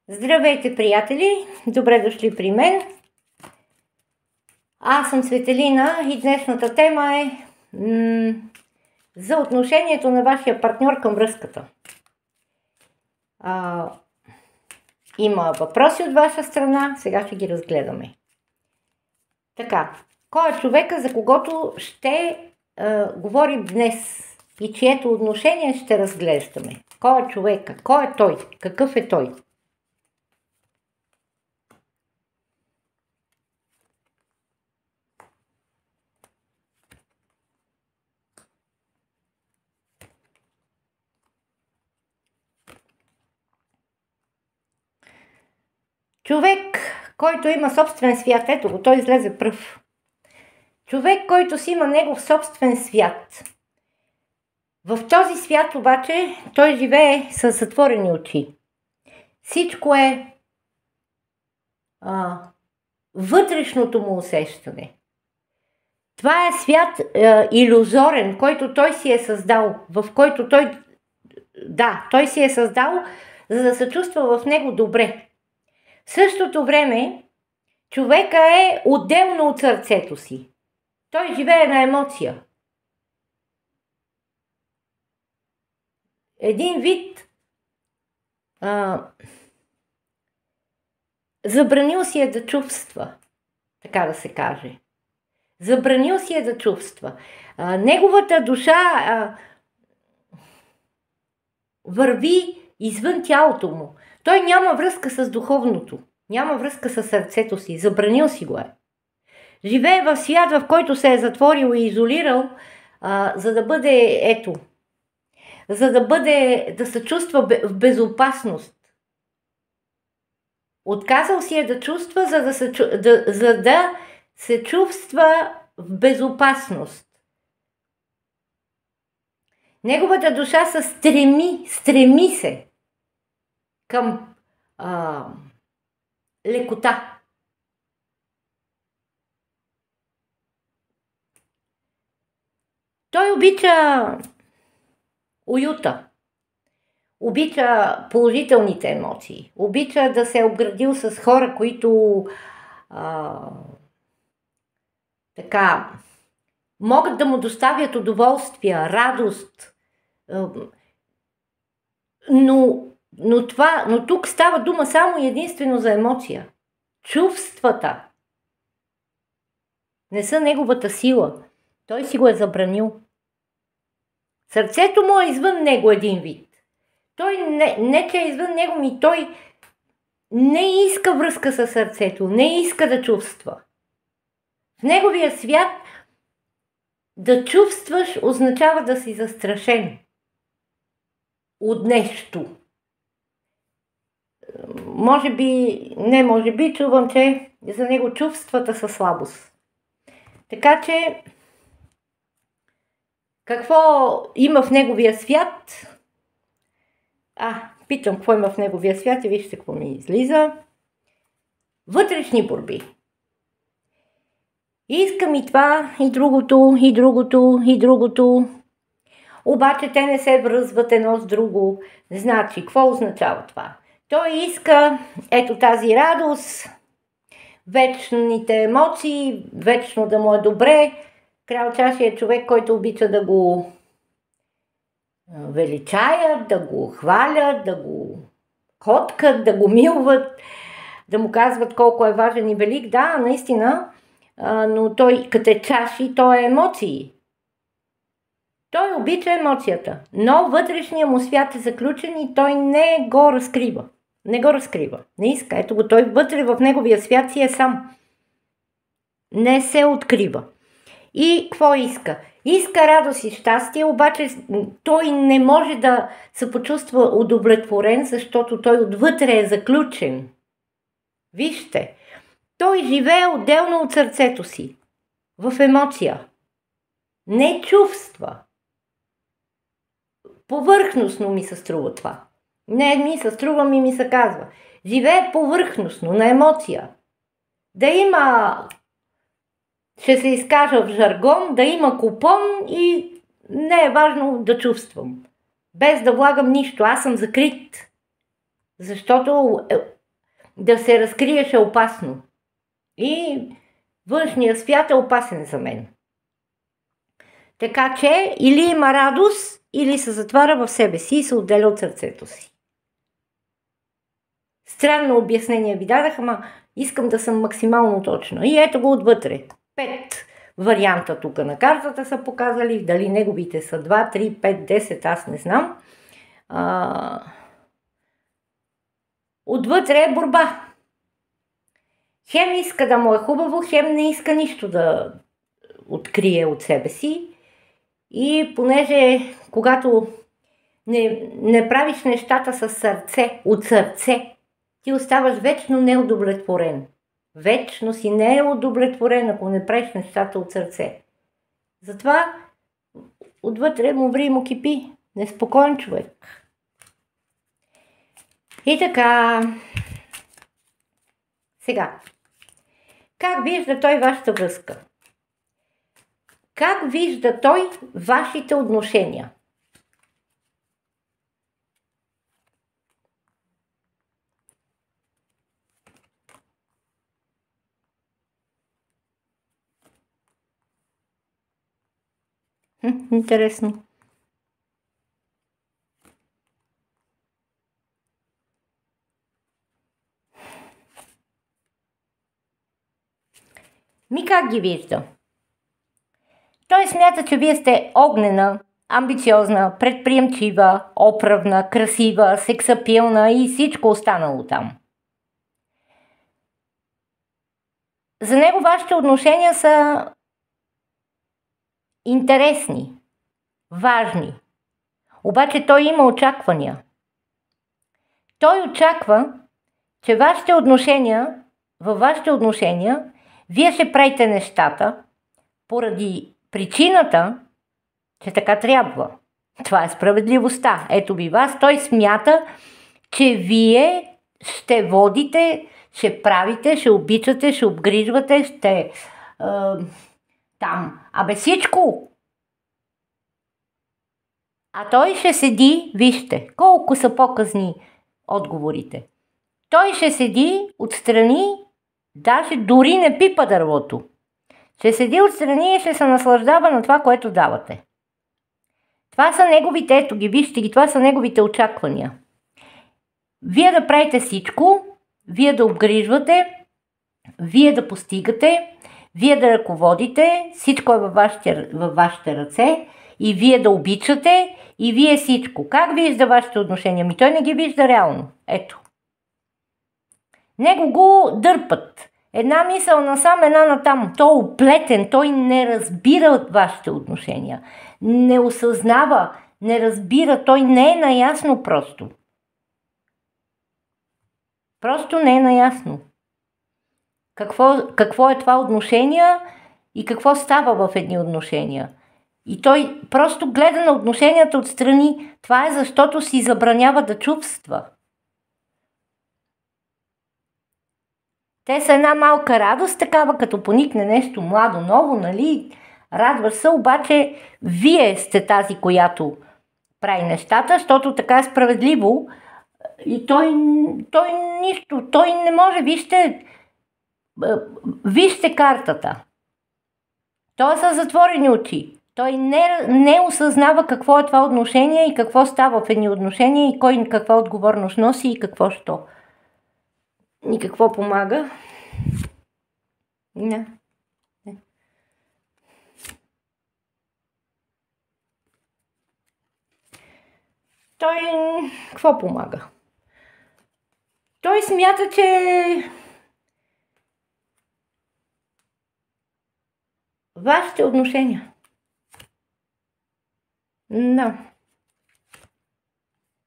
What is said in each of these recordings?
Здравейте, приятели! Добре дошли при мен. Аз съм Светелина и днешната тема е за отношението на вашия партньор към връзката. Има въпроси от ваша страна, сега ще ги разгледаме. Така, кой е човека, за когото ще говорим днес и чието отношение ще разглеждаме? Кой е човека? Кой е той? Какъв е той? Човек, който има собствен свят, ето го, той излезе пръв. Човек, който си има негов собствен свят. В този свят обаче той живее с затворени очи. Всичко е вътрешното му усещане. Това е свят илюзорен, който той си е създал, в който той си е създал, за да се чувства в него добре. В същото време човека е отделно от сърцето си. Той живее на емоция. Един вид забранил си е да чувства, така да се каже. Забранил си е да чувства. Неговата душа върви извън тялото му. Той няма връзка с духовното, няма връзка с сърцето си, забранил си го е. Живее в свят, в който се е затворил и изолирал, за да бъде, да се чувства в безопасност. Отказал си е да чувства, за да се чувства в безопасност. Неговата душа се стреми се към лекота. Той обича уюта, обича положителните емоции, обича да се е обградил с хора, които могат да му доставят удоволствие, радост. Но тук става дума само и единствено за емоция. Чувствата не са неговата сила. Той си го е забранил. Сърцето му е извън него един вид. Той не че е извън него, ми той не иска връзка с сърцето, не иска да чувства. В неговия свят да чувстваш означава да си застрашен от нещо. Чувам, че за него чувствата са слабост. Така че, какво има в неговия свят? Питам какво има в неговия свят и вижте какво ми излиза. Вътрешни борби. Искам и това, и другото, и другото, и другото. Обаче те не се връзват едно с друго. Значи, какво означава това? Той иска тази радост, вечните емоции, вечно да му е добре. Крал чаши е човек, който обича да го величаят, да го хвалят, да го коткат, да го милват, да му казват колко е важен и велик. Да, наистина, но той като е чаши, той е емоции. Той обича емоцията, но вътрешният му свят е заключен и той не го разкрива. Не иска. Ето го, той вътре в неговия свят си е сам. Не се открива. И какво иска? Иска радост и щастие, обаче той не може да се почувства удовлетворен, защото той отвътре е заключен. Вижте, той живее отделно от сърцето си, в емоция. Не чувства. Повърхностно ми се струва това. Не ми се струва, ми се казва. Живее повърхностно, на емоция. Да има, ще се изкажа в жаргон, да има купон и не е важно да чувствам. Без да влагам нищо. Аз съм закрит. Защото да се разкриеш е опасно. И външният свят е опасен за мен. Така че или има радост, или се затваря в себе си и се отделя от сърцето си. Странно обяснение ви дадах, ама искам да съм максимално точна. И ето го отвътре. 5 варианта тук на картата са показали. Дали неговите са 2, 3, 5, 10, аз не знам. Отвътре е борба. Хем иска да му е хубаво, хем не иска нищо да открие от себе си. И понеже когато не правиш нещата със сърце, от сърце, ти оставаш вечно неудовлетворен. Вечно си неудовлетворен, ако не правиш нещата от сърце. Затова отвътре му ври и му кипи. Неспокоен човек. И така. Сега. Как вижда той вашата връзка? Как вижда той вашите отношения? Интересно. Как ги вижда? Той смята, че вие сте огнена, амбициозна, предприемчива, оправна, красива, сексапилна и всичко останало там. За него вашите отношения са интересни, важни. Обаче той има очаквания. Той очаква, че във вашите отношения, вие ще правите нещата поради причината, че така трябва. Това е справедливостта. Ето ви вас. Той смята, че вие ще водите, ще правите, ще обичате, ще обгрижвате, ще там. Всичко. А той ще седи, вижте, колко са показни отговорите. Той ще седи отстрани, даже дори не пипа дървото. Ще седи отстрани и ще се наслаждава на това, което давате. Това са неговите, ето ги, вижте ги, това са неговите очаквания. Вие да правите всичко, вие да обгрижвате, вие да постигате, вие да ръководите, всичко е във вашите ръце и вие да обичате и вие всичко. Как вижда вашите отношения? Той не ги вижда реално. Ето. Него го дърпат. Една мисъл насам, една натам. Той е оплетен, той не разбира от вашите отношения. Не осъзнава, не разбира, той не е наясно просто. Просто не е наясно. Какво е това отношение и какво става в едни отношения. И той просто гледа на отношенията отстрани. Това е защото си забранява да чувства. Те са една малка радост, такава като поникне нещо младо, ново, нали? Радваш се, обаче вие сте тази, която прави нещата, защото така е справедливо. И той нищо, той не може, вижте картата. Той са затворени очи. Той не осъзнава какво е това отношение и какво става в едни отношения и кой каква отговорност носи и какво що. И какво помага? Не. Той какво помага? Той смята, че вашите отношения. Да.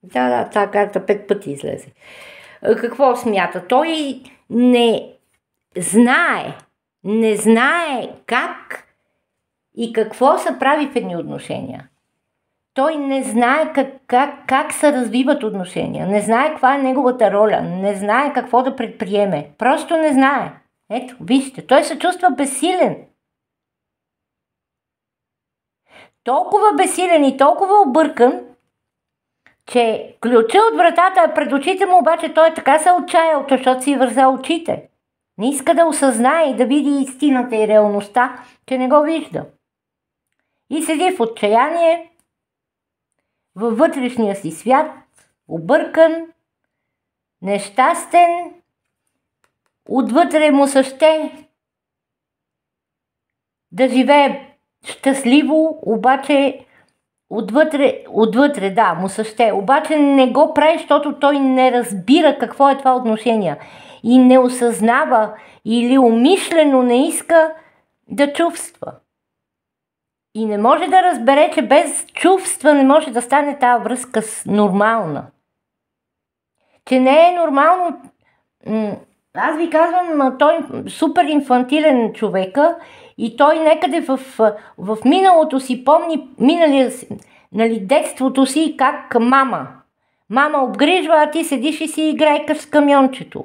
Да, тази карта 5 пъти излезе. Какво смята? Той не знае как и какво се прави в едни отношения. Той не знае как се развиват отношения, не знае каква е неговата роля, не знае какво да предприеме. Просто не знае. Ето, вижте, той се чувства безсилен. Толкова безсилен и толкова объркан, че ключа от вратата е пред очите му, обаче той така се отчаял, защото си върза очите. Не иска да осъзнае и да види истината и реалността, че не го вижда. И седи в отчаяние, във вътрешния си свят, объркан, нещастен, отвътре му се ще да живее щастливо, обаче отвътре, да, му се ще. Обаче не го прави, защото той не разбира какво е това отношение и не осъзнава или умишлено не иска да чувства. И не може да разбере, че без чувства не може да стане тази връзка нормална. Че не е нормално. Аз ви казвам, той е супер инфантилен човека и той някъде в миналото си помни, детството си как мама обгрижва, а ти седиш и си играйкаш с камиончето.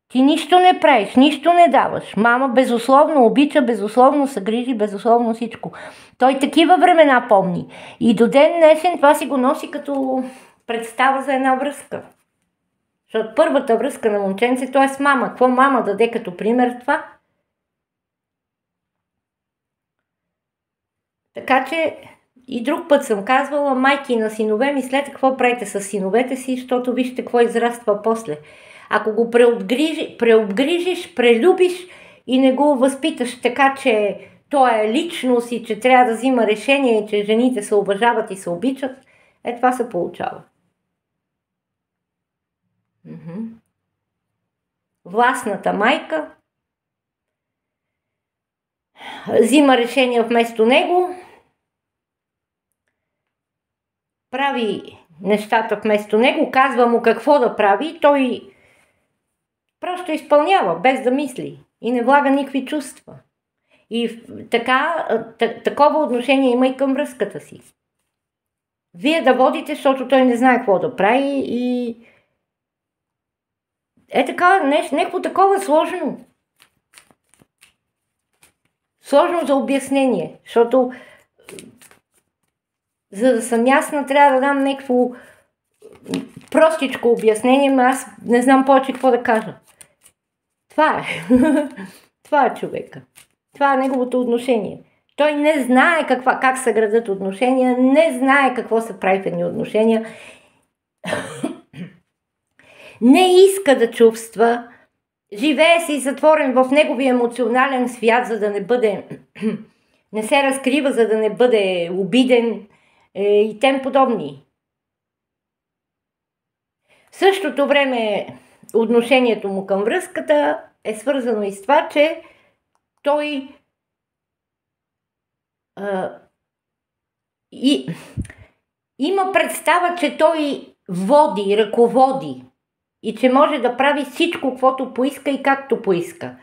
Ти нищо не правиш, нищо не даваш. Мама безусловно обича, безусловно се грижи, безусловно всичко. Той такива времена помни. И до ден днешен това си го носи като представа за една връзка. Защото първата връзка на момченцето е с мама. Какво мама даде като пример това? Така че и друг път съм казвала, майки на синове, мислете какво правите с синовете си, защото вижте какво израства после. Ако го преобгрижиш, прелюбиш и не го възпиташ така, че той е личност и че трябва да взима решение и че жените се уважават и се обичат, това се получава. Властната майка взима решение вместо него, прави нещата вместо него, казва му какво да прави, той просто изпълнява, без да мисли и не влага никакви чувства. И такова отношение има и към връзката си. Вие да водите, защото той не знае какво да прави и така, нещо такова сложно. Сложно за обяснение, защото за да съм ясна, трябва да дам някакво простичко обяснение, но аз не знам повече какво да кажа. Това е. Това е човека. Това е неговото отношение. Той не знае как се градат отношения, не знае какво се прави в едни отношения. Не иска да чувства. Живее си затворен в неговия емоционален свят, за да не бъде... не се разкрива, за да не бъде обиден и тем подобни. В същото време отношението му към връзката е свързано и с това, че той има представа, че той води, ръководи и че може да прави всичко, каквото поиска и както поиска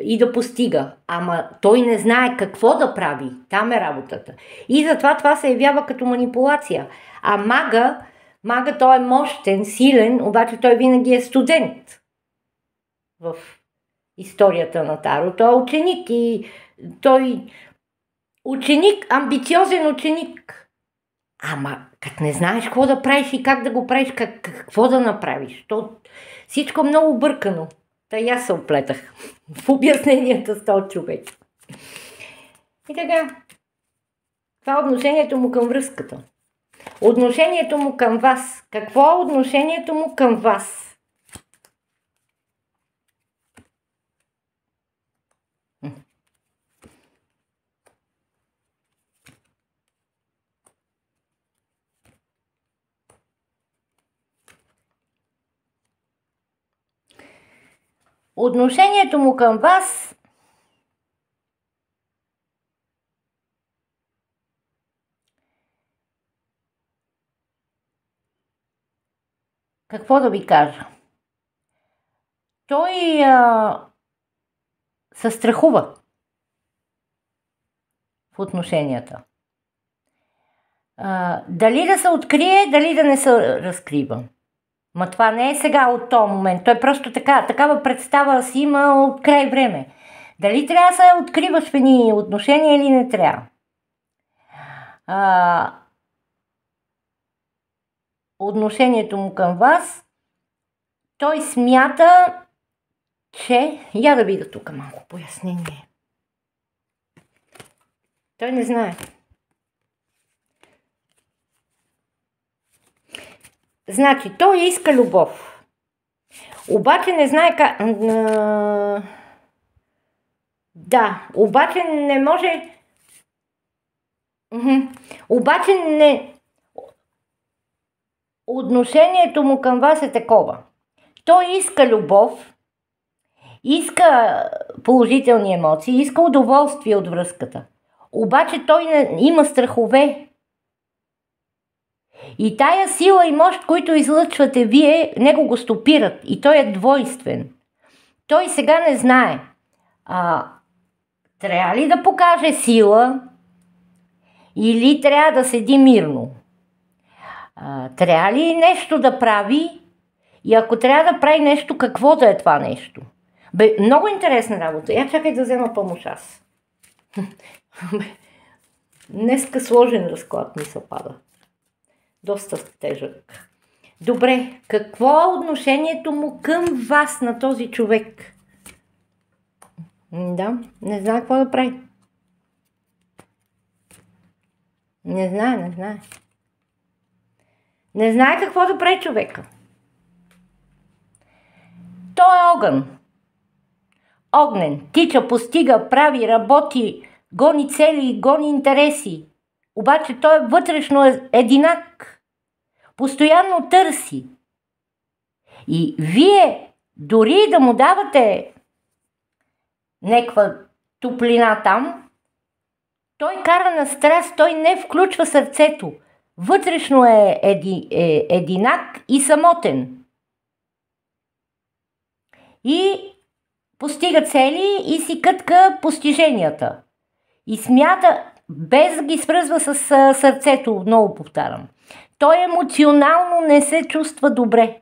и да постига. Ама той не знае какво да прави. Там е работата. И затова това се явява като манипулация. А мага той е мощен, силен, обаче той винаги е студент в историята на Таро. Той е ученик и амбициозен ученик. Ама като не знаеш какво да правиш и как да го правиш, какво да направиш, то всичко е много объркано. Та и аз се оплетах в обясненията с този човек. И така, това е отношението му към връзката. Отношението му към вас. Какво е отношението му към вас? Отношението му към вас какво да ви кажа? Той се страхува в отношенията. Дали да се открие, дали да не се разкрива. Ма това не е сега от този момент. Той просто такава представа си има от край време. Дали трябва да се откриваш в едни отношения или не трябва? отношението му към вас, той смята, че... Я да видя тук малко пояснение. Той не знае. Значи, той иска любов. Обаче не знае как... Да, обаче не може... Обаче не... Отношението му към вас е такова. Той иска любов, иска положителни емоции, иска удоволствие от връзката. Обаче той има страхове. И тая сила и мощ, които излъчвате вие, него го стопират. И той е двойствен. Той сега не знае. Трябва ли да покаже сила или трябва да седи мирно? Трябва ли нещо да прави? И ако трябва да прави нещо, какво да е това нещо? Много интересна работа. Я чакай да взема помощ аз. Днеска сложен разклад ми се пада. Доста тежък. Добре, какво е отношението му към вас, на този човек? Да, не знае какво да прави. Не знае. Не знае какво да прави човека. Той е огън. Огнен. Тича, постига, прави, работи, гони цели, гони интереси. Обаче той вътрешно единак. Постоянно търси. И вие дори да му давате някаква топлина там, той кара на страст, той не включва сърцето. Вътрешно е единак и самотен. И постига цели и си кътка постиженията. И смята, без да ги свързва с сърцето, много повтарям. Той емоционално не се чувства добре.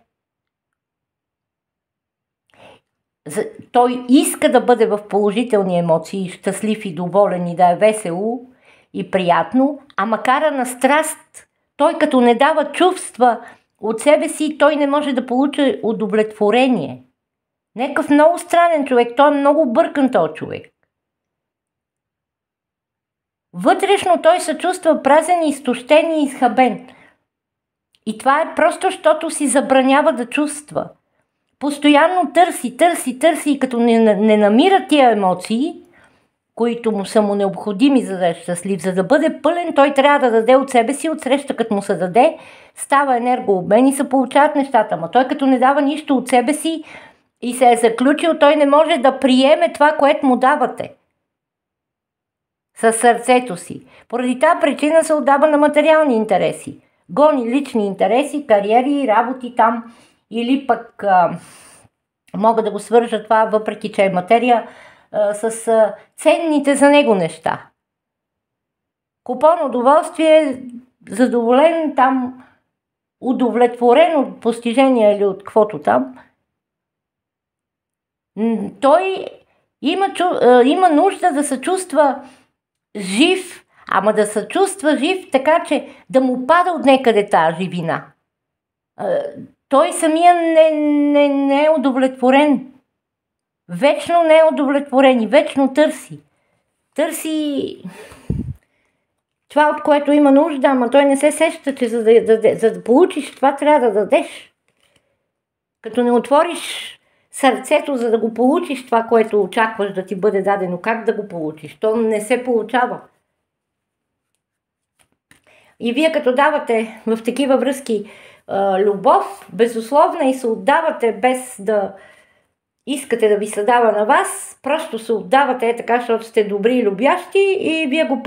Той иска да бъде в положителни емоции, щастлив и доволен и да е весело и приятно, ама кара на страст. Той като не дава чувства от себе си, той не може да получи удовлетворение. Някакъв много странен човек, той е много бъркан този човек. Вътрешно той се чувства празен, изтощен и изхабен. И това е просто, защото си забранява да чувства. Постоянно търси и като не намира тия емоции, които му са му необходими, за да е щастлив, за да бъде пълен, той трябва да даде от себе си, отсреща като му се даде, става енергообмен и се получават нещата. Ама той като не дава нищо от себе си и се е заключил, той не може да приеме това, което му давате. Със сърцето си. Поради тази причина се отдава на материални интереси. Гони лични интереси, кариери, работи там. Или пък мога да го свържа това, въпреки че е материя, с ценните за него неща. Купон удоволствие, задоволен там, удовлетворен от постижения или от каквото там. Той има нужда да се чувства жив, ама да се чувства жив така, че да му пада от някъде тази живина. Той самия не е удовлетворен. Вечно не е удовлетворен и вечно търси. Търси това, от което има нужда, ама той не се сеща, че за да получиш това, трябва да дадеш. Като не отвориш сърцето, за да го получиш това, което очакваш да ти бъде дадено, как да го получиш? То не се получава. И вие като давате в такива връзки любов, безусловна, и се отдавате без да искате да ви се дава на вас, просто се отдавате така, защото сте добри и любящи и вие го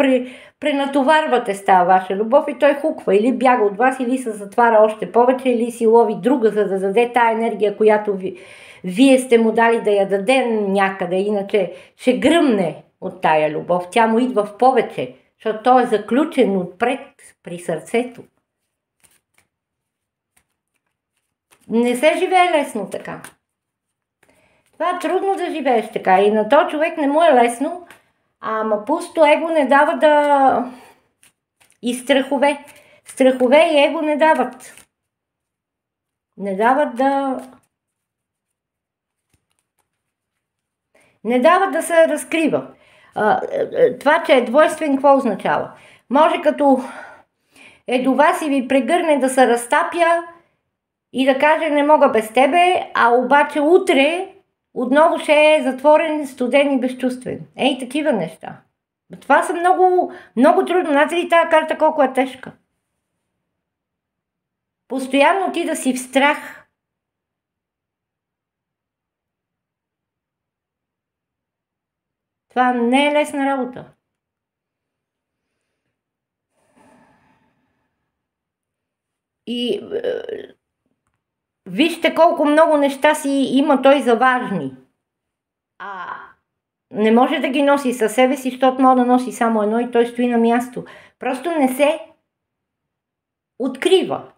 пренатоварвате с тази ваша любов и той хуква или бяга от вас, или се затваря още повече, или си лови друга, за да даде тая енергия, която вие сте му дали да я даде някъде, иначе ще гръмне от тая любов. Тя му идва в повече, защото той е заключен отпред при сърцето. Не се живее лесно така. Това е трудно да живееш така и на този човек не му е лесно, ама пусто его не дава да... И страхове. Страхове и его не дават. Не дават да се разкрива. Това, че е двойствен, какво означава? Може като е до вас и ви прегърне да се разтапя и да каже не мога без тебе, а обаче утре отново ще е затворен, студен и безчувствен. Ей, такива неща. Това са много, много трудно. Знаете ли тази карта колко е тежка? Постоянно ти да си в страх. Това не е лесна работа. И вижте колко много неща си има той за важни. А не може да ги носи със себе си, защото може да носи само едно и той стои на място. Просто не се открива.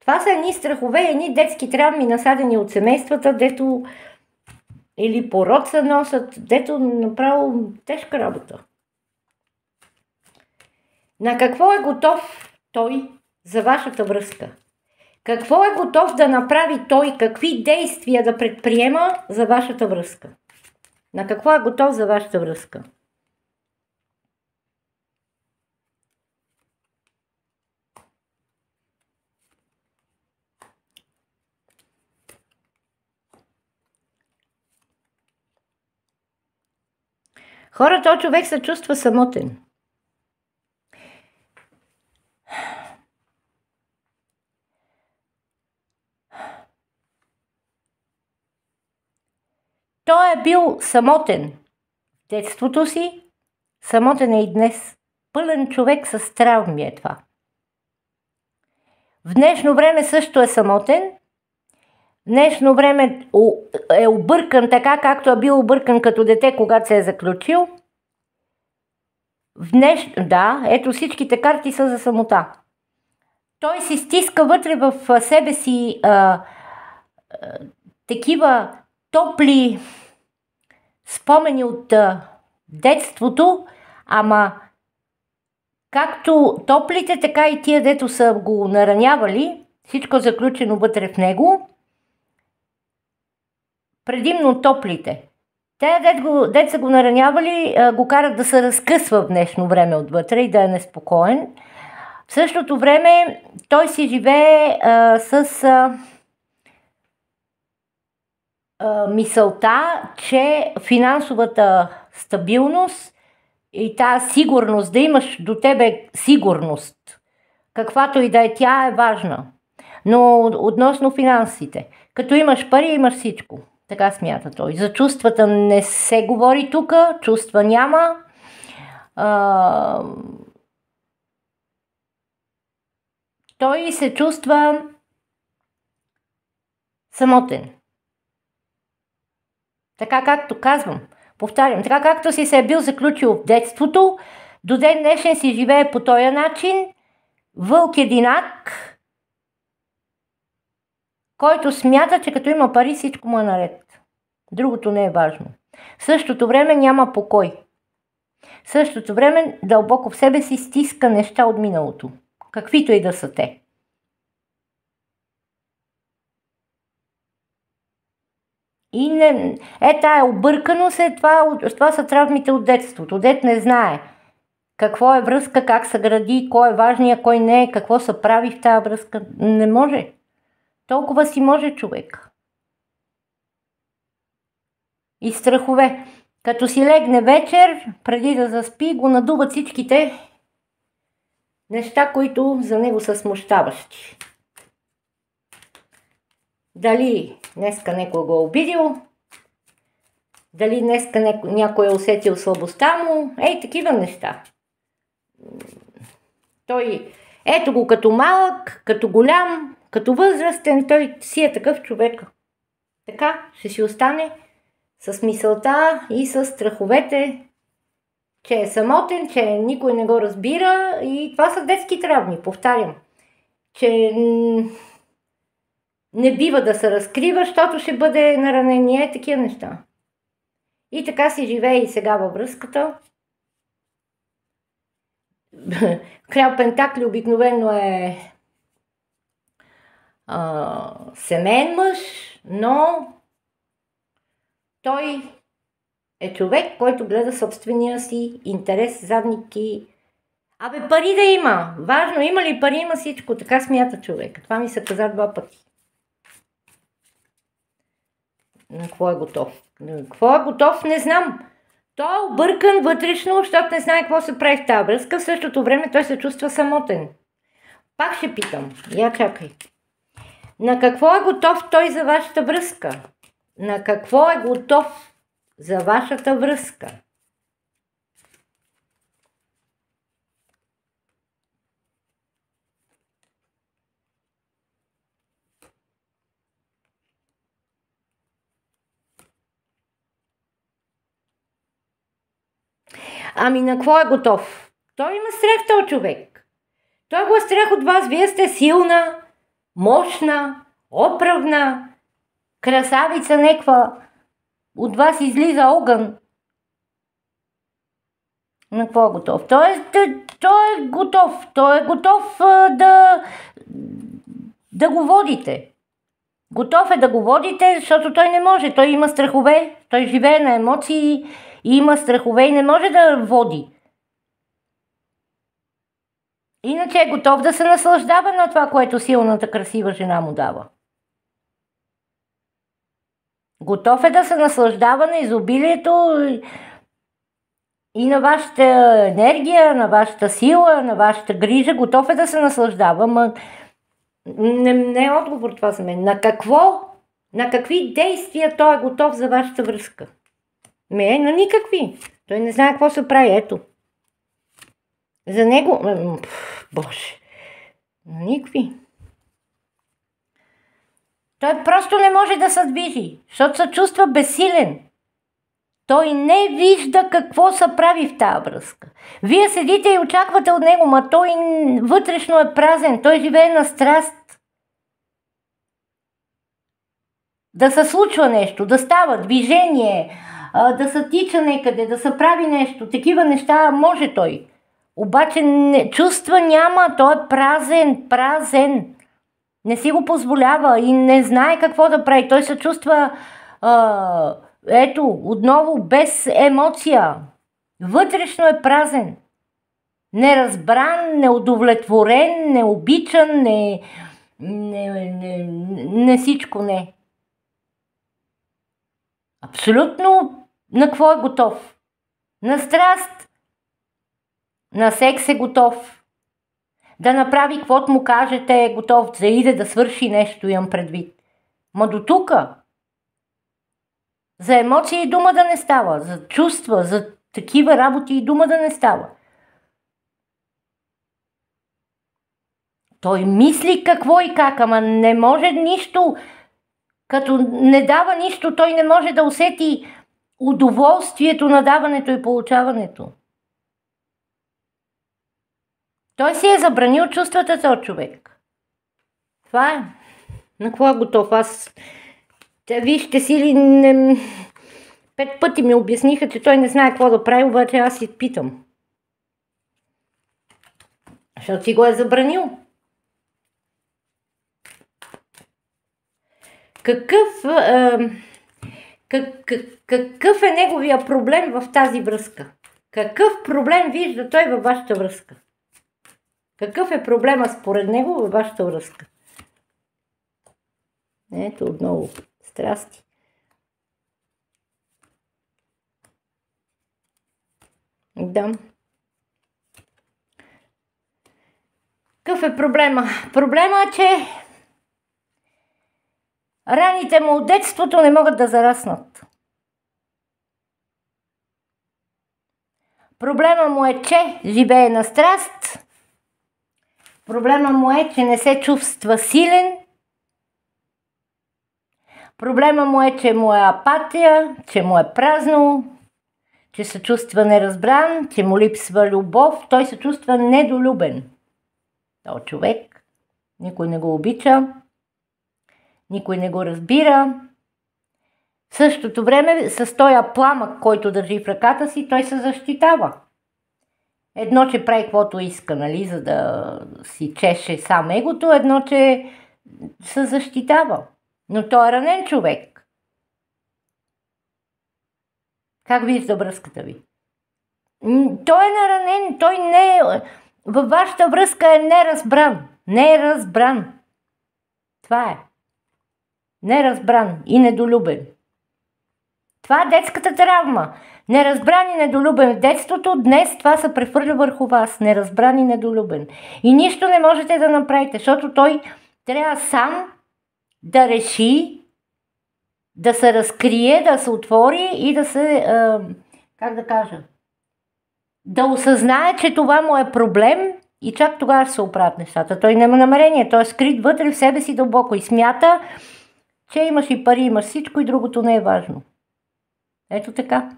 Това са едни страхове, едни детски травми, насадени от семействата, дето или пород се носят, дето направо тежка работа. На какво е готов той за вашата връзка? Какво е готов да направи той? Какви действия да предприема за вашата връзка? На какво е готов за вашата връзка? Хората, човек се чувства самотен. Той е бил самотен в детството си, самотен е и днес. Пълен човек с травми е това. В днешно време също е самотен. В днешно време е объркан така, както е бил объркан като дете, когато се е заключил. Да, ето всичките карти са за самота. Той си стиска вътре в себе си такива топли спомени от детството, ама както топлите, така и тия, дето са го наранявали, всичко заключено вътре в него, предимно топлите. Те, дет са го наранявали, го карат да се разкъсва в днешно време отвътре и да е неспокоен. В същото време той си живее с мисълта, че финансовата стабилност и тази сигурност, да имаш до тебе сигурност, каквато и да е тя, е важна. Но относно финансите, като имаш пари, имаш всичко. Така смята той. За чувствата не се говори тук, чувства няма. Той се чувства самотен. Така както казвам, повтарям, така както си се е бил заключил в детството, до ден днешен си живее по този начин, вълк единак, който смята, че като има пари, всичко му е наред. Другото не е важно. В същото време няма покой. В същото време дълбоко в себе си стиска неща от миналото, каквито и да са те. И тая обърканост това са травмите от детството. Дет не знае какво е връзка, как се гради, кой е важния, кой не е, какво се прави в тази връзка. Не може. Толкова си може човек. И страхове. Като си легне вечер, преди да заспи, го надуват всичките неща, които за него са смущаващи. Дали днеска някой го е обидил, дали днеска някой е усетил слабостта му, такива неща. Той, ето го като малък, като голям, като възрастен, той си е такъв човек. Така ще си остане с мисълта и с страховете, че е самотен, че никой не го разбира и това са детски травми, повтарям. Че не бива да се разкрива, защото ще бъде наранение, такива неща. И така си живее и сега във връзката. Крал Пентакли обикновено е семейен мъж, но той е човек, който гледа собствения си интерес, задники. Пари да има. Важно, има ли пари, има всичко. Така смята човек. Това ми се каза 2 пъти. На какво е готов? На какво е готов, не знам. Той е объркан вътрешно, защото не знае какво се прави в тази връзка. В същото време той се чувства самотен. Пак ще питам. Я чакай. На какво е готов той за вашата връзка? На какво е готов за вашата връзка? На какво е готов? Той има страх, този човек. Той го е страх от вас. Вие сте силна, мощна, оправна, красавица неква. От вас излиза огън. На какво е готов? Той е готов. Той е готов да го водите. Готов е да го водите, защото той не може. Той има страхове. Той живее на емоции и има страхове и не може да води. Иначе е готов да се наслаждава на това, което силната, красива жена му дава. Готов е да се наслаждава на изобилието и на вашата енергия, на вашата сила, на вашата грижа. Готов е да се наслаждава, не е отговор това за мен. На какво? На какви действия той е готов за вашата връзка? На никакви. Той не знае какво се прави. Ето. За него... Боже. На никакви. Той просто не може да се движи, защото се чувства безсилен. Той не вижда какво се прави в тази връзка. Вие седите и очаквате от него, ма той вътрешно е празен. Той живее на страст. Да се случва нещо, да става движение, да се тича некъде, да се прави нещо. Такива неща може той. Обаче чувства няма, той е празен. Не си го позволява и не знае какво да прави. Той се чувства, отново без емоция. Вътрешно е празен. Неразбран, неудовлетворен, необичан, не всичко не. Абсолютно на какво е готов? На страст. На секс е готов. Да направи каквото му кажете е готов. Да иде да свърши нещо, имам предвид. Ма до тука. За емоции и дума да не става. За чувства, за такива работи и дума да не става. Той мисли какво и как, ама не може нищо. Като не дава нищо, той не може да усети удоволствието на даването и получаването. Той си е забранил чувствата този човек. Това е. На какво е готов? Вижте сили, 5 пъти ми обясниха, че той не знае какво да прави, обаче аз си питам. Защото си го е забранил. Какъв е неговия проблем в тази връзка? Какъв проблем вижда той във вашата връзка? Какъв е проблема според него във вашата връзка? Ето отново. Страсти. Да. Какъв е проблема? Проблема е, че раните му от детството не могат да зараснат. Проблема му е, че живее на страст. Проблема му е, че не се чувства силен. Проблема му е, че му е апатия, че му е празно, че се чувства неразбран, че му липсва любов. Той се чувства недолюбен. Той човек. Никой не го обича. Никой не го разбира. В същото време с този пламък, който държи в ръката си, той се защитава. Едно, че прави каквото иска, нали, за да си чеше сам егото. Едно, че се защитава. Но той е ранен човек. Как вижда връзката ви? Той е наранен, той не е... Във вашата връзка е неразбран. Не е разбран. Това е. Неразбран и недолюбен. Това е детската травма. Неразбран и недолюбен в детството, днес това се прехвърля върху вас. Неразбран и недолюбен. И нищо не можете да направите, защото той трябва сам да реши, да се разкрие, да се отвори и да се, как да кажа, да осъзнае, че това му е проблем и чак тогава ще се оправят нещата. Той няма намерение, той е скрит вътре в себе си дълбоко и смята, че имаш и пари, имаш всичко и другото не е важно. Ето така.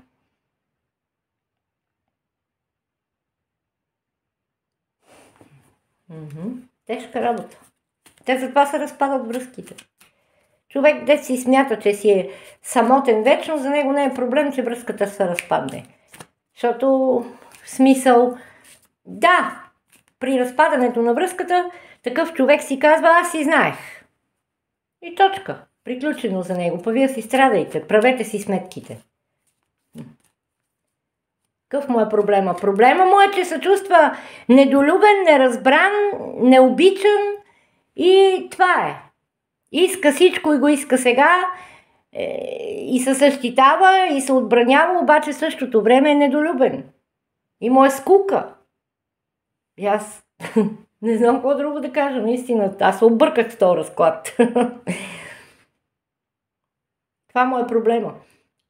Тежка работа. Те затова се разпадат връзките. Човек, дет си смята, че си е самотен вечно, за него не е проблем, че връзката се разпадне. Защото в смисъл, да, при разпадането на връзката, такъв човек си казва, аз си знаех. И точка. Приключено за него. Па вие си страдайте, правете си сметките. Какъв му е проблема? Проблема му е, че се чувства недолюбен, неразбран, необичан и това е. Иска всичко и го иска сега и се защитава и се отбранява, обаче в същото време е недолюбен. И му е скука. И аз не знам какво друго да кажа, наистина. Аз се обърках с този разклад. Това му е проблема,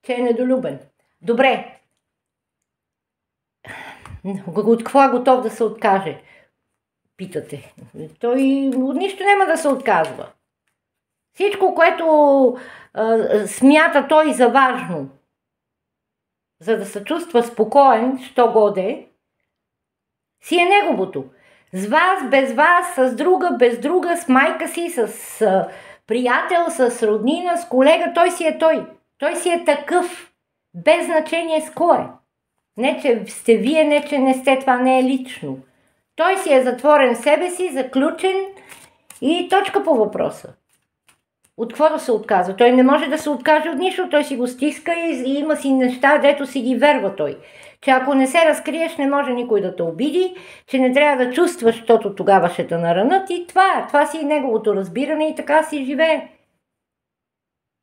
че е недолюбен. Добре. От какво е готов да се откаже? Питате. Той от нищо няма да се отказва. Всичко, което смята той за важно, за да се чувства спокоен, що годе, си е неговото. С вас, без вас, с друга, без друга, с майка си, с приятел, с роднина, с колега, той си е той. Той си е такъв, без значение с кой е. Не, че сте вие, не, че не сте, това не е лично. Той си е затворен в себе си, заключен и точка по въпроса. От какво да се отказва? Той не може да се откаже от нищо, той си го стиска и има си неща, дето си ги верва той. Че ако не се разкриеш, не може никой да те обиди, че не трябва да чувстваш, защото тогава ще те наранат и това е. Това си и неговото разбиране и така си живее.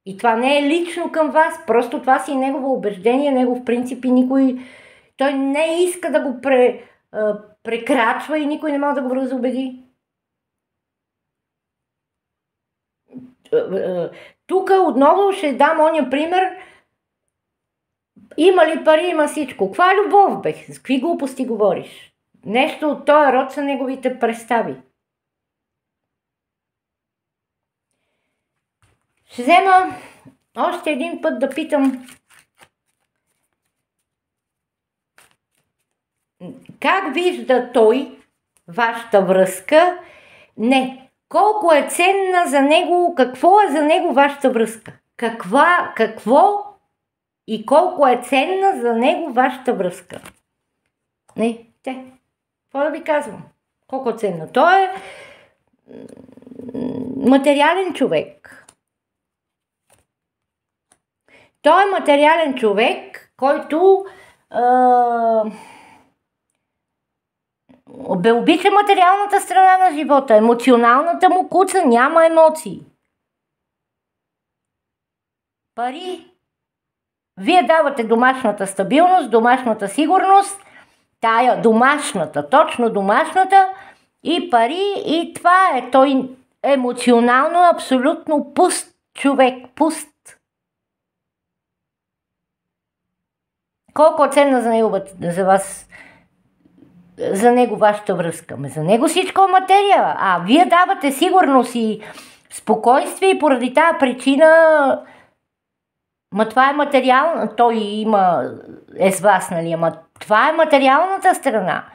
И това не е лично към вас, просто това си и негово убеждение, негов принцип и никой... Той не иска да го прекрачва и никой не може да го разубеди. Тук отново ще дам оня пример. Има ли пари, има всичко. Каква е любов, бе? С какви глупости говориш? Нещо от този род са неговите представи. Ще взема още един път да питам как вижда той вашата връзка? Не. Колко е ценна за него, какво е за него вашата връзка? Какво и колко е ценна за него вашата връзка? Не, какво да ви казвам? Колко е ценна? Той е материален човек. Той е материален човек, който обича материалната страна на живота. Емоционалната му куца няма емоции. Пари. Вие давате домашната стабилност, домашната сигурност, тая домашната, точно домашната и пари и това е. Той емоционално абсолютно пуст човек, пуст. Колко е ценна за вас, за него вашата връзка? За него всичко е материя, а вие давате сигурност и спокойствие и поради тази причина това е материална, той е с вас, нали, това е материалната страна.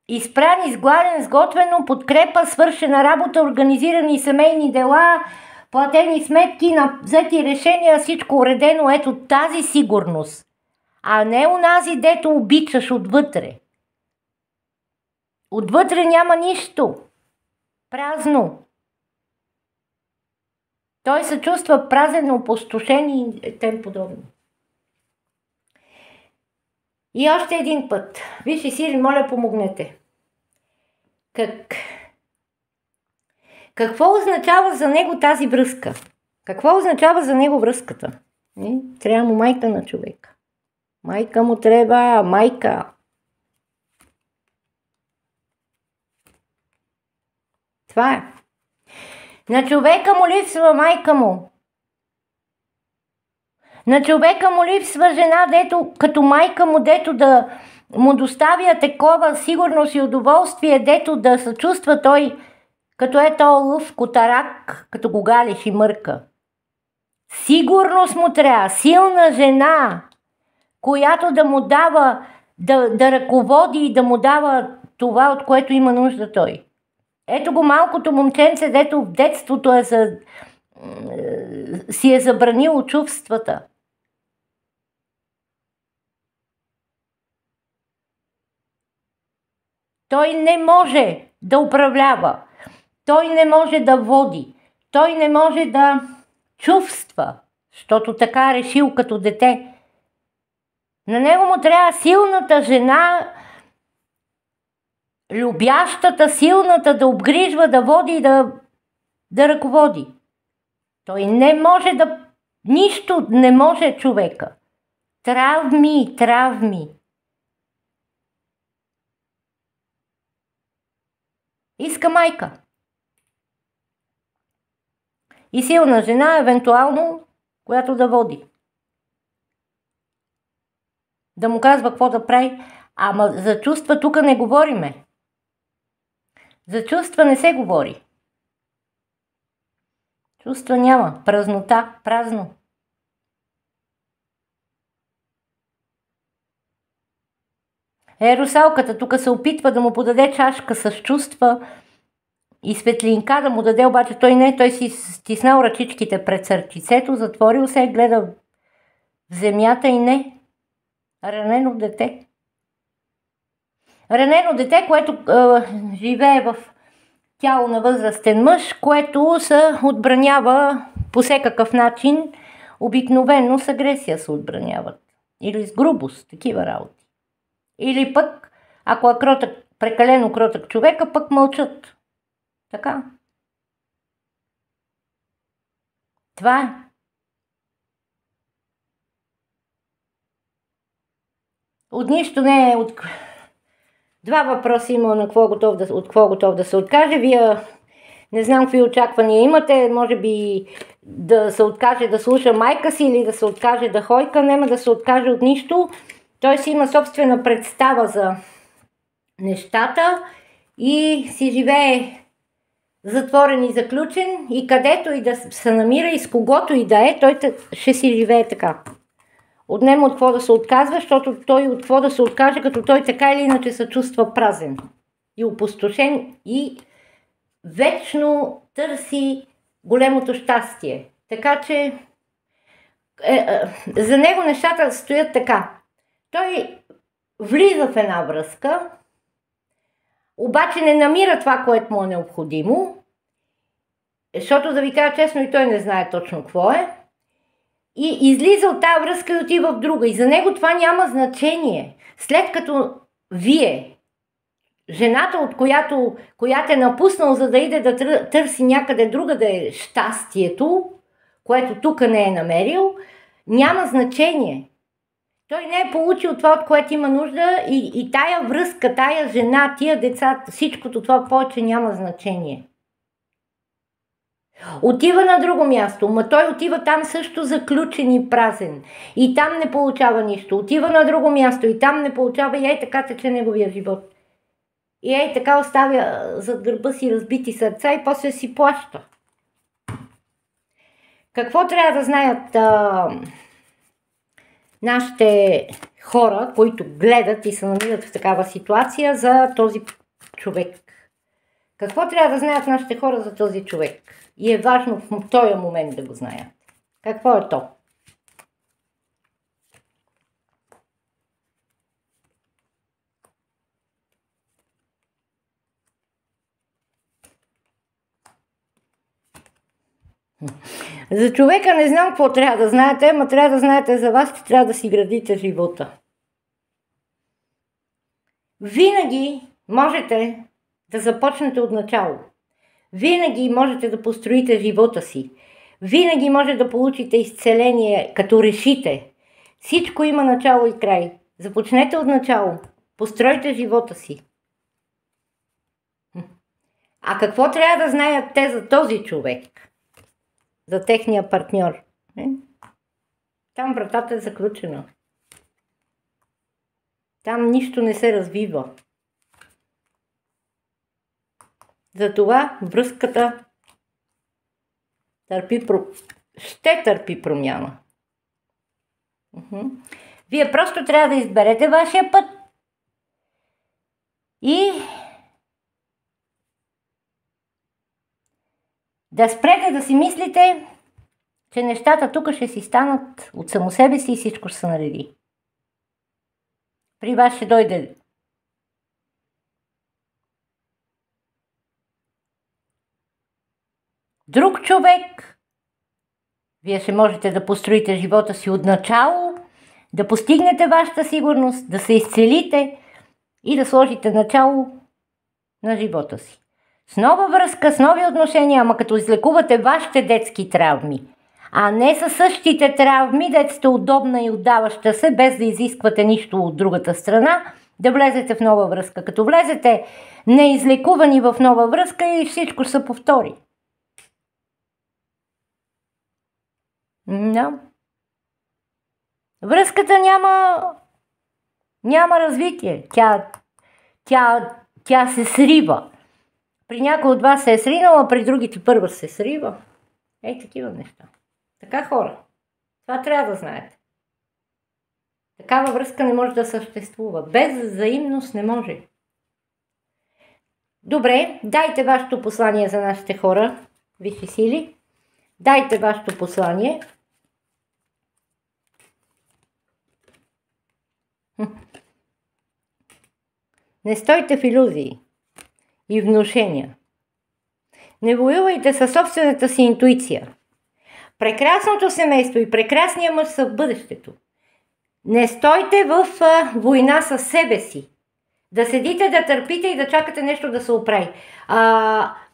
Изпран, изгладен, сготвено, подкрепа, свършена работа, организирани семейни дела, платени сметки, взети решения, всичко уредено, ето тази сигурност. А не онази, дето обичаш отвътре. Отвътре няма нищо. Празно. Той се чувства празен, опустошен и тем подобно. И още един път. Висши сили, моля, помогнете. Какво означава за него тази връзка? Какво означава за него връзката? Трябва му майка на човека. Майка му трябва, майка. Това е. На човека му липсва майка му. На човека му липсва жена, дето като майка му, дето да му доставя такова сигурност и удоволствие, дето да се чувства той, като е то лъв, котарак, като го галиш и мърка. Сигурност му трябва, силна жена, която да му дава, да ръководи и да му дава това, от което има нужда той. Ето го малкото момченце, дето в детството си е забранило чувствата. Той не може да управлява, той не може да води, той не може да чувства, защото така е решил като дете. На него му трябва силната жена, любящата, силната, да обгрижва, да води и да ръководи. Той не може да... Нищо не може човека. Травми. Иска майка. И силна жена, евентуално, която да води. Да му казва какво да прави. Ама за чувства тук не говориме. За чувства не се говори. Чувства няма. Празнота. Празно. Русалката тук се опитва да му подаде чашка с чувства и светлинка да му даде, обаче той не. Той си стиснал ръчичките пред сърчицето, затворил се, гледа в земята и не. Ранено дете. Ранено дете, което живее в тяло на възрастен мъж, което се отбранява по всекакъв начин, обикновено с агресия се отбраняват. Или с грубост, такива работи. Или пък, ако е прекалено кротък човека, пък мълчат. Така. Това е. От нищо не е... Два въпроса има от какво готов да се откаже. Вие не знам какви очаквания имате. Може би да се откаже да слуша майка си или да се откаже да хойка. Нема да се откаже от нищо. Той си има собствена представа за нещата и си живее затворен и заключен и където и да се намира и с когото и да е, той ще си живее така. От него от какво да се отказва, защото той от какво да се откаже, като той така или иначе се чувства празен и опустошен и вечно търси големото щастие. Така че за него нещата стоят така. Той влиза в една връзка, обаче не намира това, което му е необходимо, защото да ви кажа честно, и той не знае точно какво е. И излиза от тази връзка и отива в друга. И за него това няма значение. След като вие, жената, от която е напуснал, за да иде да търси някъде друга да е щастието, което тук не е намерил, няма значение. Той не е получил това, от което има нужда и тая връзка, тая жена, тия деца, всичкото това повече няма значение. Отива на друго място, но той отива там също заключен и празен. И там не получава нищо. Отива на друго място и там не получава и така тече неговия живот. И така оставя зад гърба си разбити сърца и после си плаща. Какво трябва да знаят нашите хора, които гледат и се намират в такава ситуация за този човек? Какво трябва да знаят нашите хора за този човек? И е важно в този момент да го знаят. Какво е то? За човека не знам какво трябва да знаете, но трябва да знаете за вас, че трябва да си градите живота. Винаги можете да започнете от начало. Винаги можете да построите живота си. Винаги може да получите изцеление, като решите. Всичко има начало и край. Започнете от начало. Постройте живота си. А какво трябва да знаят те за този човек? За техния партньор? Там вратата е заключена. Там нищо не се развива. Затова връзката ще търпи промяна. Вие просто трябва да изберете вашия път и да спрете да си мислите, че нещата тук ще си станат от само себе си и всичко ще се нареди. При вас ще дойде друг човек. Вие ще можете да построите живота си от начало, да постигнете вашата сигурност, да се изцелите и да сложите начало на живота си. С нова връзка, с нови отношения, ама като излекувате вашите детски травми, а не със същите травми, дето сте удобна и отдаваща се, без да изисквате нищо от другата страна, да влезете в нова връзка. Като влезете неизлекувани в нова връзка и всичко ще се повтори. Да. Връзката няма развитие. Тя се срива. При някой от вас се е сринала, при другите първа се срива. Такива неща. Така, хора. Това трябва да знаете. Такава връзка не може да съществува. Без взаимност не може. Добре, дайте вашето послание за нашите хора, висши сили. Дайте вашето послание. Не стойте в илюзии и внушения. Не воювайте със собствената си интуиция. Прекрасното семейство и прекрасният мъж са в бъдещето. Не стойте в война със себе си. Да седите, да търпите и да чакате нещо да се оправи.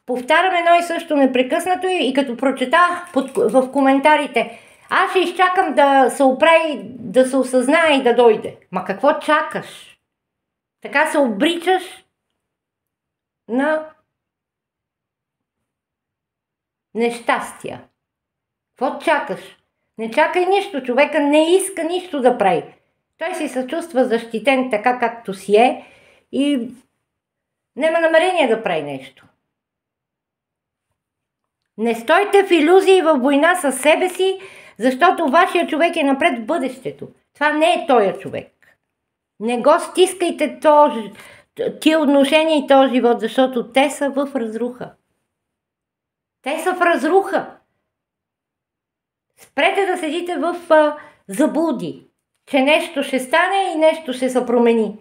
Повтарям едно и също непрекъснато и като прочета в коментарите, аз ще изчакам да се оправи, да се осъзнае и да дойде. Ма какво чакаш? Така се обричаш на нещастия. Какво чакаш? Не чакай нищо. Човека не иска нищо да прави. Той си се чувства защитен така както си е и няма намерение да прави нещо. Не стойте в илюзии във война със себе си, защото вашия човек е напред в бъдещето. Това не е тоя човек. Не го стискайте тия отношения и този живот, защото те са в разруха. Те са в разруха. Спрете да седите в заблуди, че нещо ще стане и нещо ще се промени.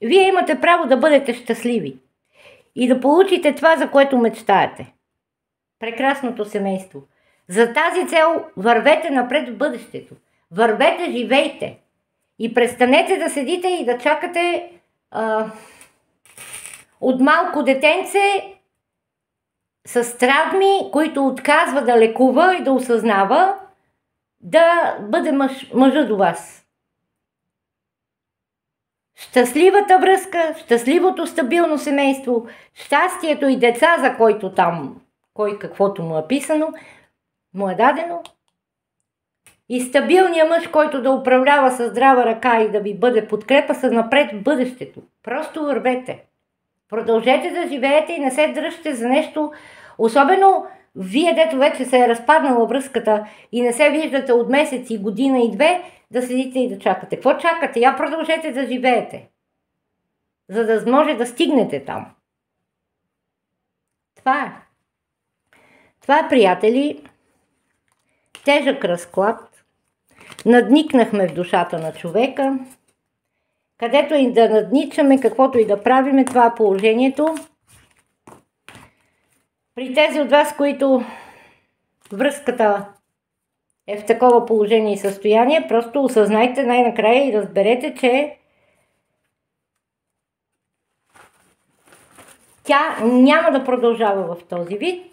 Вие имате право да бъдете щастливи и да получите това, за което мечтаете. Прекрасното семейство. За тази цел вървете напред в бъдещето. Вървете, живейте. И престанете да седите и да чакате от малко детенце с травми, които отказва да лекува и да осъзнава, да бъде мъжа до вас. Щастливата връзка, щастливото стабилно семейство, щастието и деца, за който там, кой каквото му е писано, му е дадено. И стабилният мъж, който да управлява със здрава ръка и да ви бъде подкрепа, са напред в бъдещето. Просто вървете. Продължете да живеете и не се дръжте за нещо. Особено вие, дето вече се е разпаднала връзката и не се виждате от месеци, година и две, да седите и да чакате. Какво чакате? Я продължете да живеете. За да може да стигнете там. Това е. Това е, приятели, тежък разклад. Надникнахме в душата на човека. Където и да надничаме, каквото и да правиме, това е положението. При тези от вас, които връзката е в такова положение и състояние, просто осъзнайте най-накрая и разберете, че тя няма да продължава в този вид,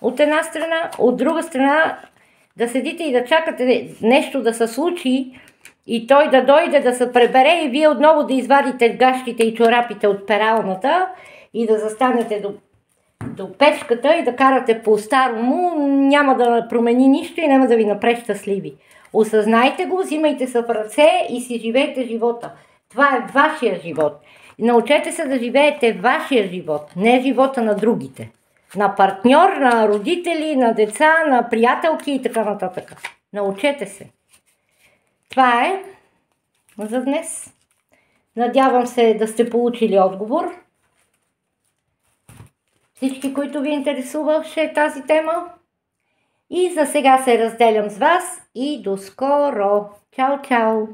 от една страна. От друга страна, да седите и да чакате нещо да се случи и той да дойде да се пребере и вие отново да извадите гащите и чорапите от пералната и да застанете до печката и да карате по-старому, няма да промени нищо и няма да ви направи щастливи. Осъзнайте го, взимайте се в ръце и си живейте живота. Това е вашия живот. Научете се да живеете вашия живот, не живота на другите. На партньор, на родители, на деца, на приятелки и така нататък. Научете се. Това е за днес. Надявам се да сте получили отговор. Всички, които ви интересуваше тази тема. И за сега се разделям с вас и до скоро. Чао, чао!